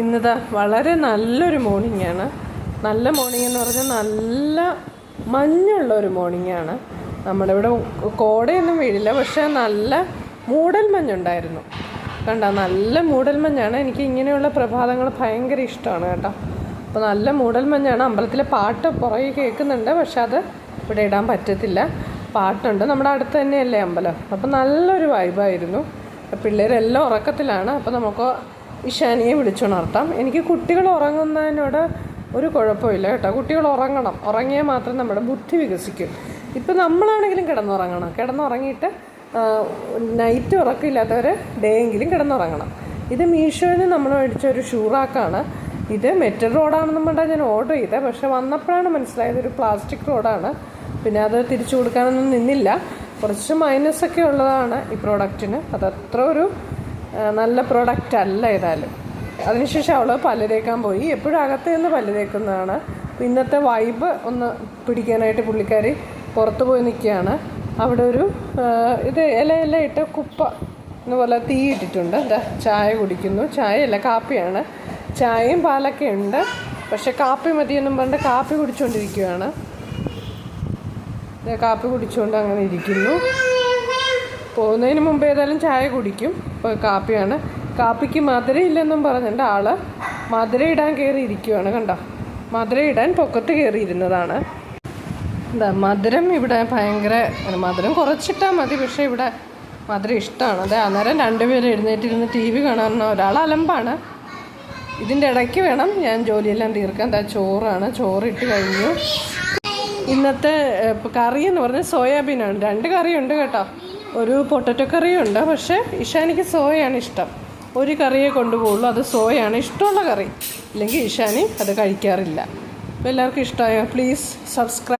ഇന്നത്തെ വളരെ നല്ലൊരു മോർണിംഗാണ്. നല്ല മോർണിംഗ് എന്ന് പറഞ്ഞാൽ നല്ല മഞ്ഞുള്ള ഒരു മോർണിംഗാണ്. നമ്മുടെ ഇവിടെ കോടയൊന്നും വീഴില്ല, പക്ഷേ നല്ല മൂടൽ മഞ്ഞുണ്ടായിരുന്നു. കണ്ടോ, നല്ല മൂടൽ മഞ്ഞാണ്. എനിക്ക് ഇങ്ങനെയുള്ള പ്രഭാതങ്ങൾ ഭയങ്കര ഇഷ്ടമാണ് കേട്ടോ. അപ്പോൾ നല്ല മൂടൽ മഞ്ഞാണ്. അമ്പലത്തിലെ പാട്ട് പുറകെ കേൾക്കുന്നുണ്ട്, പക്ഷെ അത് ഇവിടെ ഇടാൻ പറ്റത്തില്ല. പാട്ടുണ്ട്, നമ്മുടെ അടുത്ത് തന്നെയല്ലേ അമ്പലം. അപ്പോൾ നല്ലൊരു വൈബായിരുന്നു. പിള്ളേരെല്ലാം ഉറക്കത്തിലാണ്. അപ്പോൾ നമുക്ക് ഇഷാനിയെ വിളിച്ചുണർത്താം. എനിക്ക് കുട്ടികൾ ഉറങ്ങുന്നതിനോട് ഒരു കുഴപ്പമില്ല കേട്ടോ. കുട്ടികൾ ഉറങ്ങണം, ഉറങ്ങിയാൽ മാത്രം നമ്മുടെ ബുദ്ധി വികസിക്കും. ഇപ്പം നമ്മളാണെങ്കിലും കിടന്നുറങ്ങിയിട്ട് നൈറ്റ് ഉറക്കമില്ലാത്തവർ ഡേ എങ്കിലും കിടന്നുറങ്ങണം. ഇത് മീഷോയിൽ നിന്ന് നമ്മൾ മേടിച്ചൊരു ഷൂറാക്കാണ്. ഇത് മെറ്റൽ റോഡാണെന്നും പറഞ്ഞാൽ ഞാൻ ഓർഡർ ചെയ്തത്, പക്ഷെ വന്നപ്പോഴാണ് മനസ്സിലായത് ഒരു പ്ലാസ്റ്റിക് റോഡാണ്. പിന്നെ അത് തിരിച്ചു കൊടുക്കാനൊന്നും നിന്നില്ല. കുറച്ച് മൈനസൊക്കെ ഉള്ളതാണ് ഈ പ്രോഡക്റ്റിന്. അതത്ര ഒരു നല്ല പ്രോഡക്റ്റ് അല്ല ഏതായാലും. അതിനുശേഷം അവൾ പല്ല് തേക്കാൻ പോയി. എപ്പോഴും അകത്ത് നിന്ന് പല്ല് തേക്കുന്നതാണ്. ഇന്നത്തെ വൈബ് ഒന്ന് പിടിക്കാനായിട്ട് പുള്ളിക്കാരി പുറത്ത് പോയി നിൽക്കുകയാണ്. അവിടെ ഒരു ഇത് ഇല ഇട്ട് കുപ്പ എന്നുപോലെ തീ ഇട്ടിട്ടുണ്ട്. എന്താ ചായ കുടിക്കുന്നു. ചായയല്ല, കാപ്പിയാണ്. ചായയും പാലൊക്കെ ഉണ്ട്, പക്ഷെ കാപ്പി മതിയെന്നും പറഞ്ഞിട്ട് കാപ്പി കുടിച്ചുകൊണ്ടിരിക്കുകയാണ്. കാപ്പി കുടിച്ചുകൊണ്ട് അങ്ങനെ ഇരിക്കുന്നു. പോകുന്നതിന് മുമ്പ് ഏതായാലും ചായ കുടിക്കും. ഇപ്പോൾ കാപ്പിയാണ്. കാപ്പിക്ക് മധുരം ഇല്ലെന്നും പറഞ്ഞിട്ട് ആൾ മധുരം ഇടാൻ കയറി ഇരിക്കുകയാണ്. കണ്ടോ, മധുരം ഇടാൻ പൊക്കത്ത് കയറിയിരുന്നതാണ്. എന്താ മധുരം ഇവിടെ ഭയങ്കര, മധുരം കുറച്ചിട്ടാൽ മതി, പക്ഷേ ഇവിടെ മധുരം ഇഷ്ടമാണ്. അതെ, അന്നേരം രണ്ടുപേരും എഴുന്നേറ്റിരുന്ന് TV കാണാൻ. ഒരാൾ അലമ്പാണ്. ഇതിൻ്റെ ഇടയ്ക്ക് വേണം ഞാൻ ജോലിയെല്ലാം തീർക്കാൻ. എന്താ ചോറാണ്, ചോറിട്ട് കഴിഞ്ഞു. ഇന്നത്തെ കറി എന്ന് പറഞ്ഞാൽ സോയാബീനാണ്. 2 കറിയുണ്ട് കേട്ടോ. ഒരു പൊട്ടറ്റോ കറിയുണ്ട്, പക്ഷേ ഇഷാനിക്ക് സോയയാണ് ഇഷ്ടം. ഒരു കറിയെ കൊണ്ടുപോകുള്ളൂ, അത് സോയാണ് ഇഷ്ടമുള്ള കറി. ഇല്ലെങ്കിൽ ഇഷാനി അത് കഴിക്കാറില്ല. അപ്പോൾ എല്ലാവർക്കും ഇഷ്ടമായോ? Please subscribe.